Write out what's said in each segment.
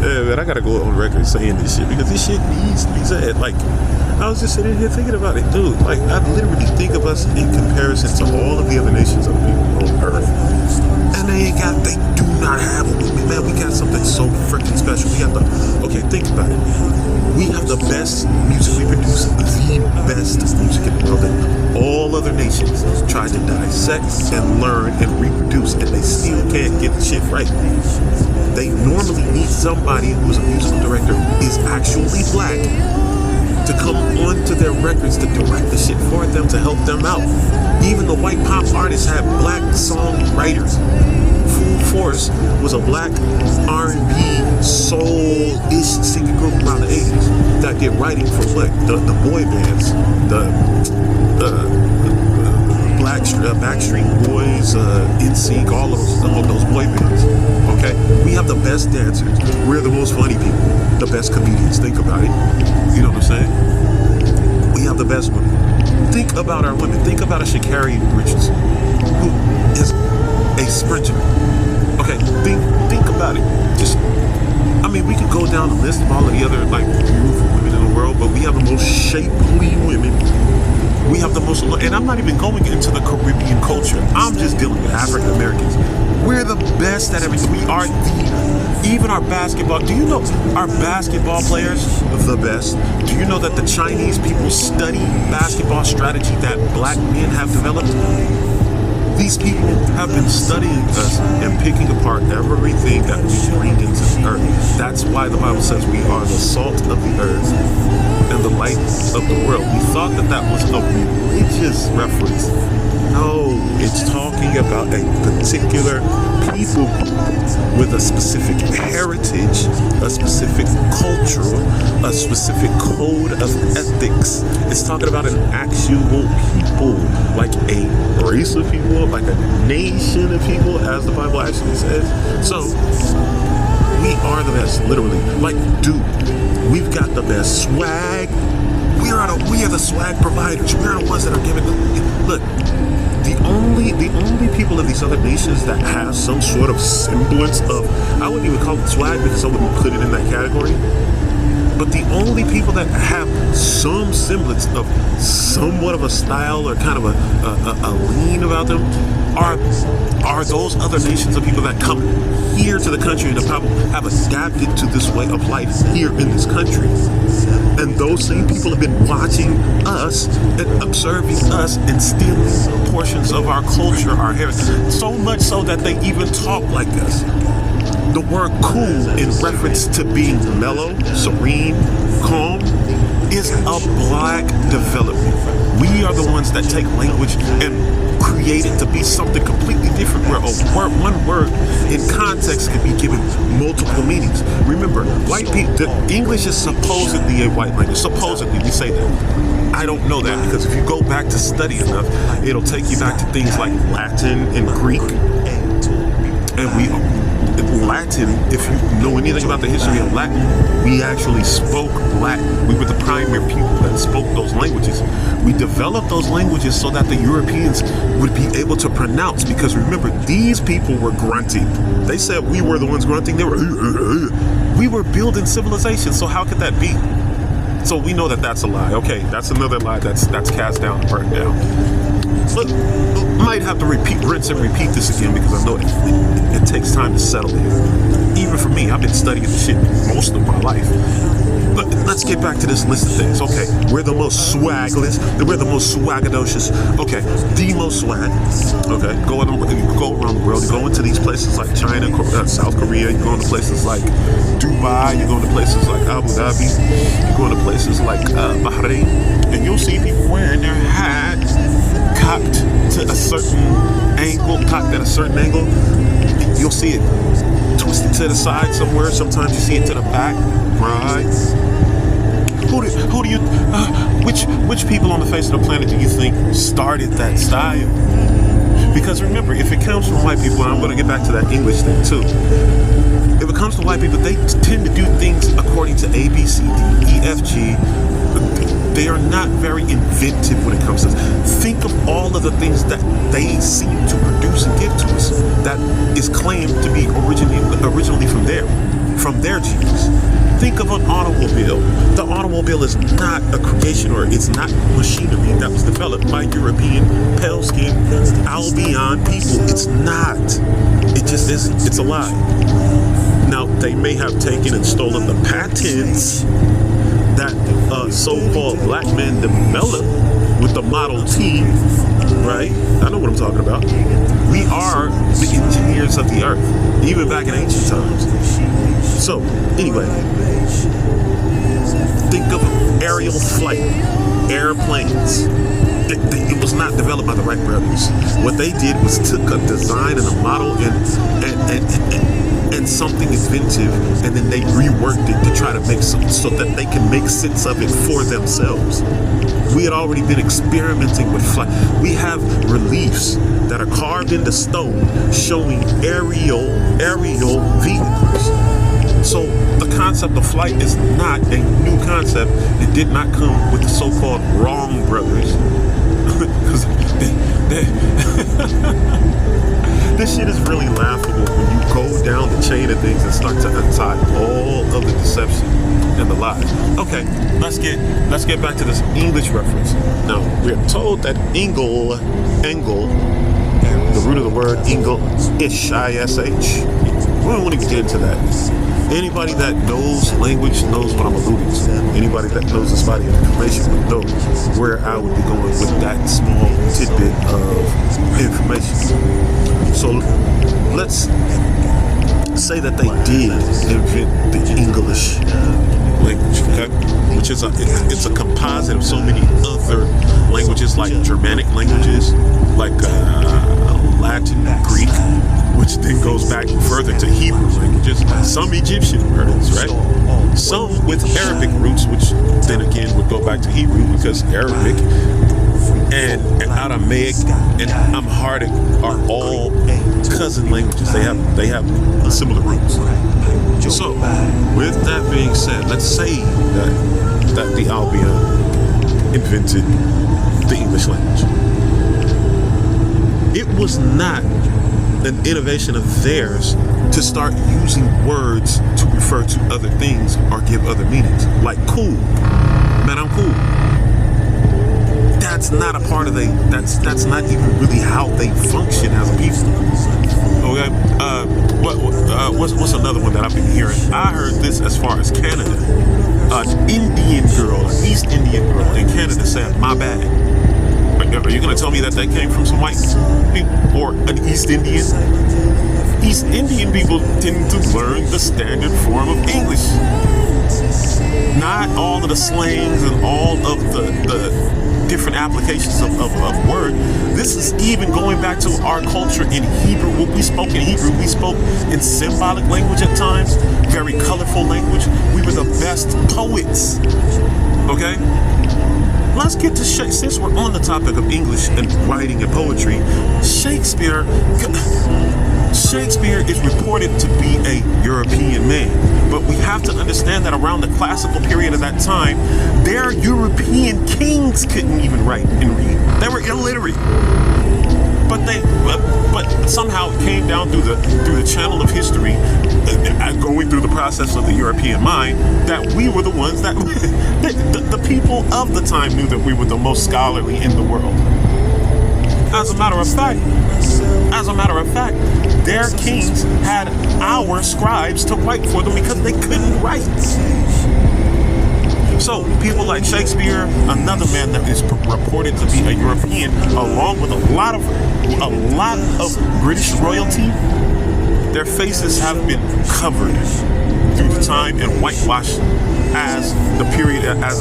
Yeah, man, I gotta go on record saying this shit because this shit needs to be said. Like, I was just sitting here thinking about it, dude. Like, I literally think of us in comparison to all of the other nations of people on Earth, and they do not have a movement, man. We got something so freaking special. We have okay, think about it. We have the best music. We produce the best music in the world. And all other nations try to dissect and learn and reproduce, and they still can't get the shit right. They normally need somebody who's a musical director who is actually black to come onto their records to direct the shit for them, to help them out. Even the white pop artists have black songwriters. Full Force was a black R&B soul-ish singing group around the 80s that did writing for what? The boy bands, the Backstreet Boys, NSYNC, all of those boy bands. Okay, we have the best dancers. We're the most funny people, the best comedians. Think about it. You know what I'm saying? We have the best women. Think about our women. Think about a Sha'Carri Richardson, who is a sprinter. Okay, think about it. Just, I mean, we could go down the list of all of the other like beautiful women in the world, but we have the most shapely women. We have the most, and I'm not even going into the Caribbean culture. I'm just dealing with African Americans. We're the best at everything. We are even our basketball. Do you know our basketball players the best? Do you know that the Chinese people study basketball strategy that black men have developed? These people have been studying us and picking apart everything that we bring into the earth. That's why the Bible says we are the salt of the earth and the light of the world. We thought that was a religious reference. No, it's talking about a particular people with a specific heritage, a specific culture, a specific code of ethics. It's talking about an actual people, like a race of people, like a nation of people, as the Bible actually says. So, we are the best, literally. Like, dude, we've got the best swag. We are the swag providers. We are the ones that are giving look. The only people of these other nations that have some sort of semblance of, I wouldn't even call it swag because I wouldn't put it in that category, but the only people that have some semblance of somewhat of a style or kind of a lean about them are those other nations of people that come here to the country and have adapted to this way of life here in this country. And those same people have been watching us and observing us and stealing portions of our culture, our heritage, so much so that they even talk like us. The word cool in reference to being mellow, serene, calm is a black development. We are the ones that take language and create it to be something completely different, where one word in context can be given multiple meanings. Remember, white people, English is supposedly a white language. Supposedly, we say that. I don't know that, because if you go back to study enough, it'll take you back to things like Latin and Greek. And Latin, if you know anything about the history of Latin, we actually spoke Latin. We were the primary people that spoke those languages. We developed those languages so that the Europeans would be able to pronounce, because remember, these people were grunting. They said we were the ones grunting. They were, we were building civilization, so how could that be? So we know that that's a lie. Okay, that's another lie that's cast down and burned down. Look, might have to rinse and repeat this again, because I know it takes time to settle in. Even for me, I've been studying this shit most of my life. But let's get back to this list of things. Okay, we're the most swagless. We're the most swagadocious. Okay, the most swag. Okay, you go around the world. You go into these places like China, South Korea. You go into places like Dubai. You go into places like Abu Dhabi. You go into places like Bahrain, and you'll see people wearing their hat cocked to a certain angle, cocked at a certain angle. You'll see it twisted to the side somewhere. Sometimes you see it to the back. Right? Who do you? Which people on the face of the planet do you think started that style? Because remember, if it comes from white people, and I'm going to get back to that English thing too. If it comes from white people, they tend to do things according to A, B, C, D, E, F, G. They are not very inventive when it comes to this. Think of all of the things that they seem to produce and give to us that is claimed to be originally from there. from their genes. Think of an automobile. The automobile is not a creation, or it's not machinery that was developed by European, pale-skinned, Albion people. It's not. It just isn't. It's a lie. Now, they may have taken and stolen the patents that so-called black men developed with the Model T, right? I know what I'm talking about. We are the engineers of the earth, even back in ancient times. So, anyway, think of aerial flight, airplanes. It was not developed by the Wright brothers. What they did was took a design and a model and something inventive, and then they reworked it to try to make some, so that they can make sense of it for themselves. We had already been experimenting with flight. We have reliefs that are carved into stone showing aerial vehicles. So the concept of flight is not a new concept. It did not come with the so-called Wrong brothers. Because this shit is really laughable when you go down the chain of things and start to untie all of the deception and the lies. Okay, let's get back to this English reference. Now, we're told that Engel, the root of the word Engel, ish, I-S-H. We don't want to get into that. Anybody that knows language knows what I'm alluding to. Anybody that knows this body of information would know where I would be going with that small tidbit of information. So let's say that they did invent the English language, okay? Which is it's a composite of so many other languages, like Germanic languages, like Latin, Greek, which then goes back further to Hebrew languages, some Egyptian words, right? Some with Arabic roots, which then again would go back to Hebrew, because Arabic and Aramaic and Amharic are all cousin languages. They have similar roots. So, with that being said, let's say that the Albion invented the English language. It was not an innovation of theirs to start using words to refer to other things or give other meanings. Like cool. Man, I'm cool. That's not a part of that's not even really how they function as a people. Okay? What's another one that I've been hearing? I heard this as far as Canada. An Indian girl, an East Indian girl in Canada said, "My bad." Are you going to tell me that came from some white people or an East Indian? East Indian people tend to learn the standard form of English. Not all of the slangs and all of the different applications of word. This is even going back to our culture in Hebrew. What we spoke in Hebrew, we spoke in symbolic language at times, very colorful language. We were the best poets. Okay? Let's get to Shakespeare. Since we're on the topic of English and writing and poetry, Shakespeare is reported to be a European man. But we have to understand that around the classical period of that time, their European kings couldn't even write and read. They were illiterate. But somehow it came down through the channel of history, going through the process of the European mind, that we were the ones that the people of the time knew that we were the most scholarly in the world. As a matter of fact, their kings had our scribes to write for them because they couldn't write. So people like Shakespeare, another man that is reported to be a European, along with a lot of British royalty, their faces have been covered through the time and whitewashed as the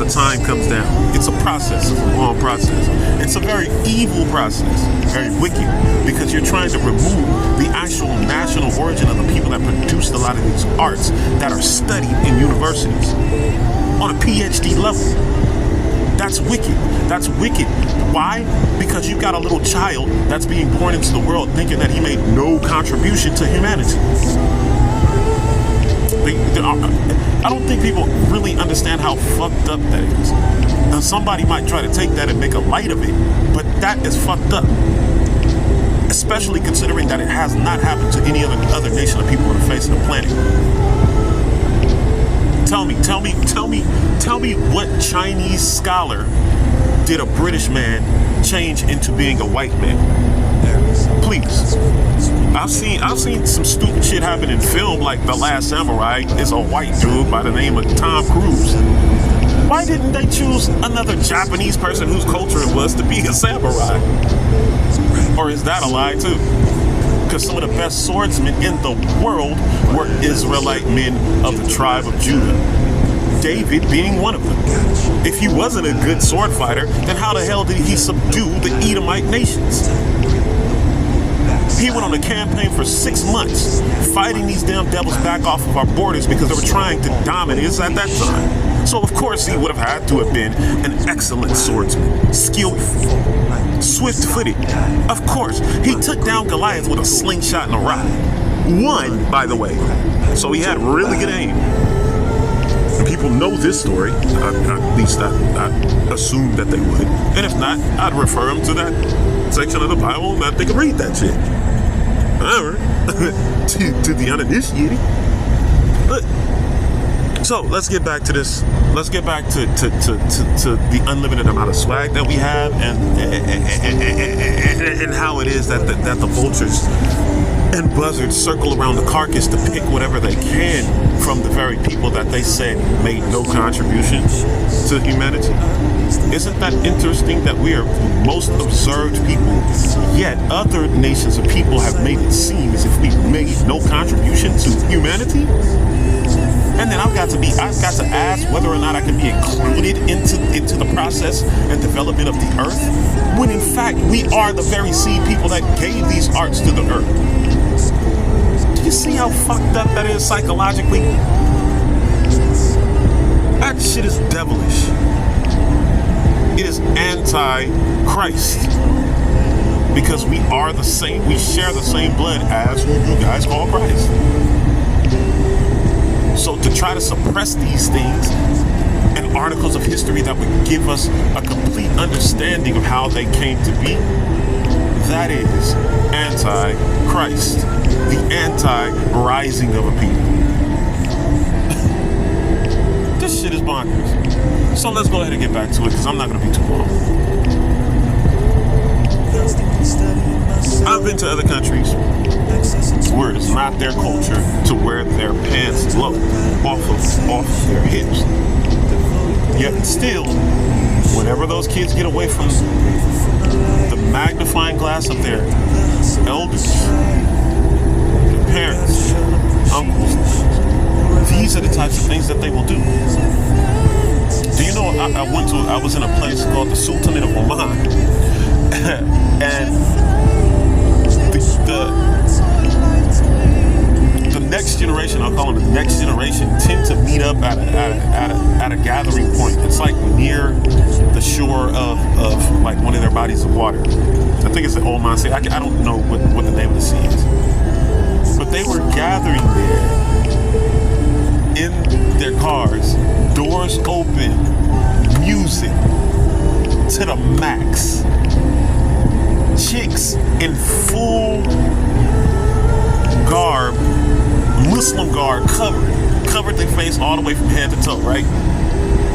time comes down. It's a process. It's a long process. It's a very evil process, very wicked, because you're trying to remove the actual national origin of the people that produced a lot of these arts that are studied in universities on a PhD level. That's wicked. That's wicked. Why? Because you've got a little child that's being born into the world thinking that he made no contribution to humanity. I don't think people really understand how fucked up that is. Now, somebody might try to take that and make a light of it, but that is fucked up. Especially considering that it has not happened to any other nation of people on the face of the planet. Tell me what Chinese scholar did a British man change into being a white man? Please. I've seen some stupid shit happen in film, like The Last Samurai is a white dude by the name of Tom Cruise. Why didn't they choose another Japanese person whose culture it was to be a samurai? Or is that a lie too? Because some of the best swordsmen in the world were Israelite men of the tribe of Judah. David being one of them. If he wasn't a good sword fighter, then how the hell did he subdue the Edomite nations? He went on a campaign for 6 months, fighting these damn devils back off of our borders because they were trying to dominate us at that time. So of course he would have had to have been an excellent swordsman, skillful, swift-footed. Of course, he took down Goliath with a slingshot and a rock. Won, by the way. So he had really good aim. And people know this story, at least I assume that they would. And if not, I'd refer them to that section of the Bible that they can read that shit. However, to the uninitiated. But, so let's get back to this. Let's get back to the unlimited amount of swag that we have, and how it is that the vultures and buzzards circle around the carcass to pick whatever they can from the very people that they said made no contribution to humanity. Isn't that interesting that we are the most observed people, yet other nations of people have made it seem as if we've made no contribution to humanity? And then I've got to ask whether or not I can be included into the process and development of the earth, when in fact we are the very seed people that gave these arts to the earth. Do you see how fucked up that is psychologically? That shit is devilish. It is anti-Christ. Because we are the same, we share the same blood as who you guys call Christ. So to try to suppress these things and articles of history that would give us a complete understanding of how they came to be, that is anti-Christ, the anti-rising of a people. This shit is bonkers. So let's go ahead and get back to it, because I'm not going to be too long. I've been to other countries where it's not their culture to wear their pants low off their hips. Yet still, whenever those kids get away from the magnifying glass of their elders, their parents, uncles, these are the types of things that they will do. Do you know, I was in a place called the Sultanate of Oman, and the next generation, I'll call them the next generation, tend to meet up at a gathering point. It's like near the shore of like one of their bodies of water. I think it's the Oman Sea. I don't know what the name of the sea is. But they were gathering there in their cars, doors open, music to the max. Chicks in full garb, Muslim garb, covered their face all the way from head to toe, right?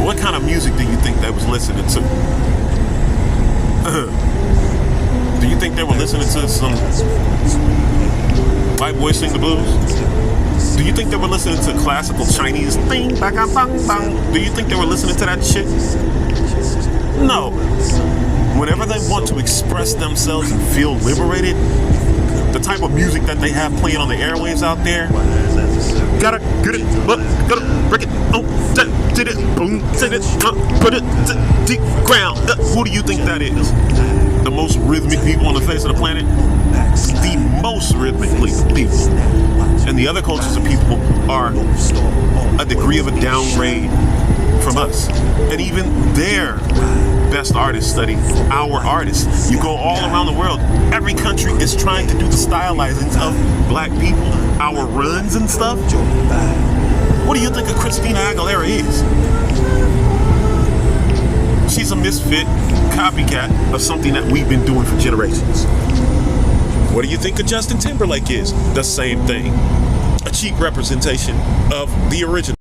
What kind of music do you think they was listening to? Do you think they were listening to some white boy sing the blues? Do you think they were listening to classical Chinese thing? Do you think they were listening to that shit? No. Whenever they want to express themselves and feel liberated, the type of music that they have playing on the airwaves out there, gotta get it, gotta break it, did it, boom, did it, put it to deep ground. Who do you think that is? The most rhythmic people on the face of the planet? The most rhythmically people. And the other cultures of people are a degree of a downgrade from us. And even their best artists study our artists. You go all around the world, every country is trying to do the stylizings of black people, our runs and stuff. What do you think of Christina Aguilera is? She's a misfit copycat of something that we've been doing for generations. What do you think of Justin Timberlake is? The same thing. A cheap representation of the original.